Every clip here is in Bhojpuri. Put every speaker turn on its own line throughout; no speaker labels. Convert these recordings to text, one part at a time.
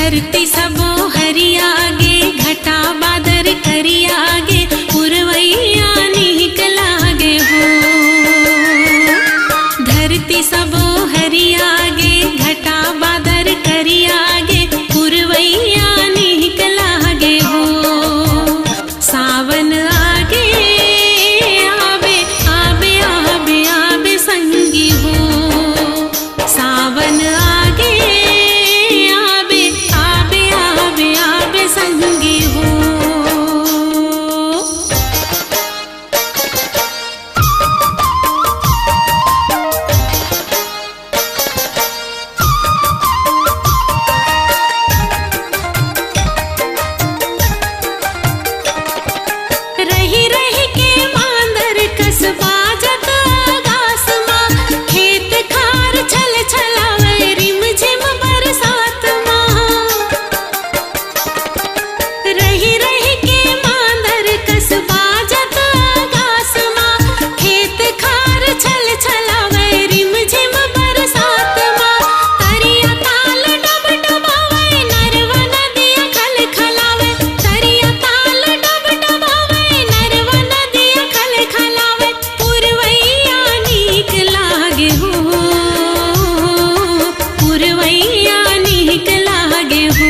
धरती सबो हरिया गे, घटा बादर करिया गे, पुरवैया नीक लागे हो। धरती सबो हरिया गे, घटा बादर करिया गे, पुरवैया नीक लागे हो। सावन आगे आबे आबे आबे आबे संगी हो। सावन आगे आबे आबे आबे आबे संगी हो। रही रही के मांदर कसबा जत आगास माँ, खेत खार छल छलावे रिम झिम बरसात माँ। रही रही के मांदर कसबा जत आगास माँ, खेत खार छल छलावे रिम झिम बरसात माँ। तरिया ताल डब डबावे नरवा नदिया खल खलावे, तरिया ताल डब डबावे नरवा नदिया खल खलावे, पुरवैया नीक लागे हो। पुरवैया नीक लागे हो।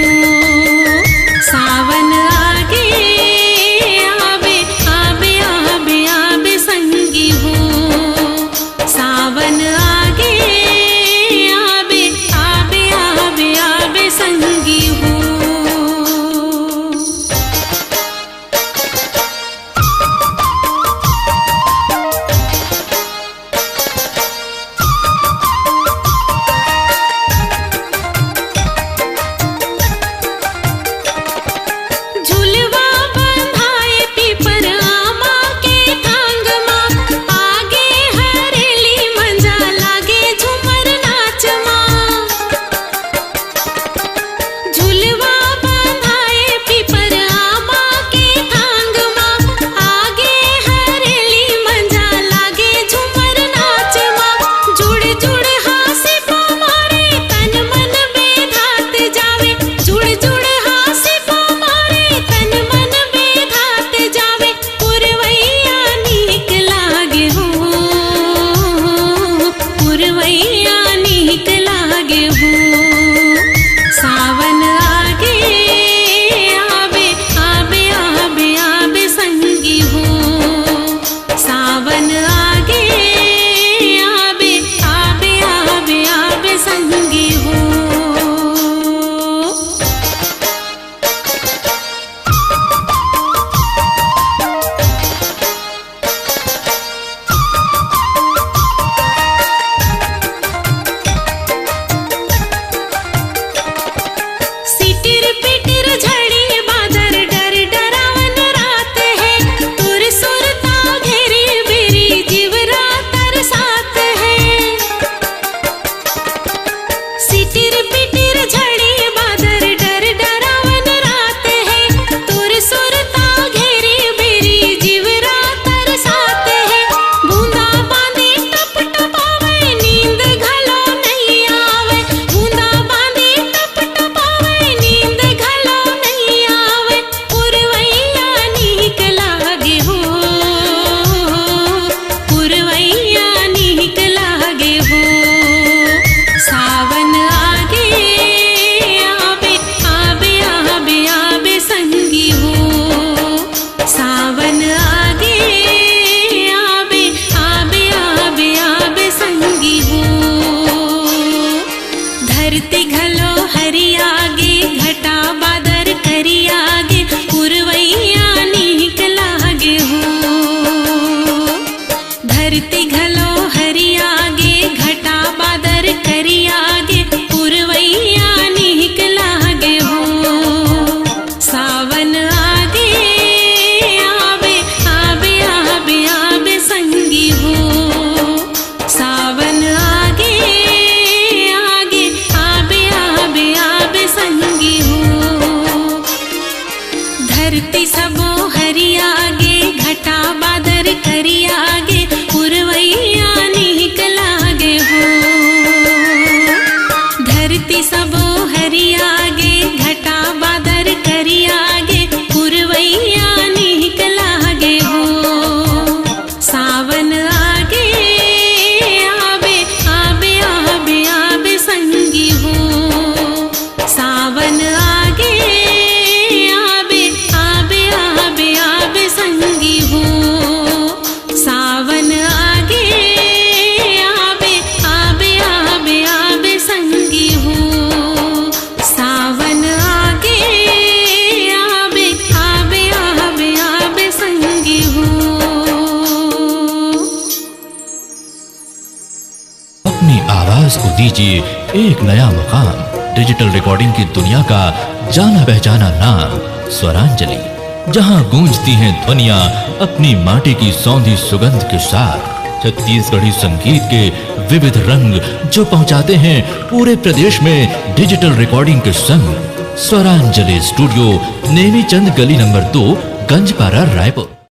सावन आगे आबे आबे आबे आबे संगी हो। सावन आगे आबे आबे आबे आबे संगी हो। झुलवा बंधाए पीपर आमा के थांग माँ, आगे हरेली मंजा लागे झूमर नाच माँ। झुलवा बंधाए पीपर आमा के थांग माँ, आगे हरेली मंजा लागे झूमर नाच माँ। जुड़ जुड़ हासे पामारे तन मन बेधात जावे, जुड़ जुड़ हासे पामारे तन मन बेधात जावे, पुरवैया नीक लागे हो। पुरवैया नीक लागे हो। सावन आगे आबे आबे आबे आबे संगी हो। सावन आगे आबे आबे आबे आबे संगी हो। सिटिर पिटिर झड़ी बादर डर डरावन रात है, तुर सुरता घेरी बेरी जीवरा तरसात है। सिटिर पिटिर झड़ी बादर डर डरावन रात है, तुर सुरता घेरी बेरी जीवरा तरसात है। बूंदा बांदी टप टपावे नींद घलो नहीं आवे, बूंदा बांदी टप टपावे नींद घलो
दीजिए एक नया मुकाम, डिजिटल रिकॉर्डिंग की दुनिया का जाना पहचाना नाम स्वरांजलि, जहां गूंजती हैं ध्वनियां अपनी माटी की सौंधी सुगंध के साथ। छत्तीसगढ़ी संगीत के विविध रंग जो पहुंचाते हैं पूरे प्रदेश में डिजिटल रिकॉर्डिंग के संग। स्वरांजलि स्टूडियो, नेमीचंद गली नंबर 2, गंजपारा, रायपुर।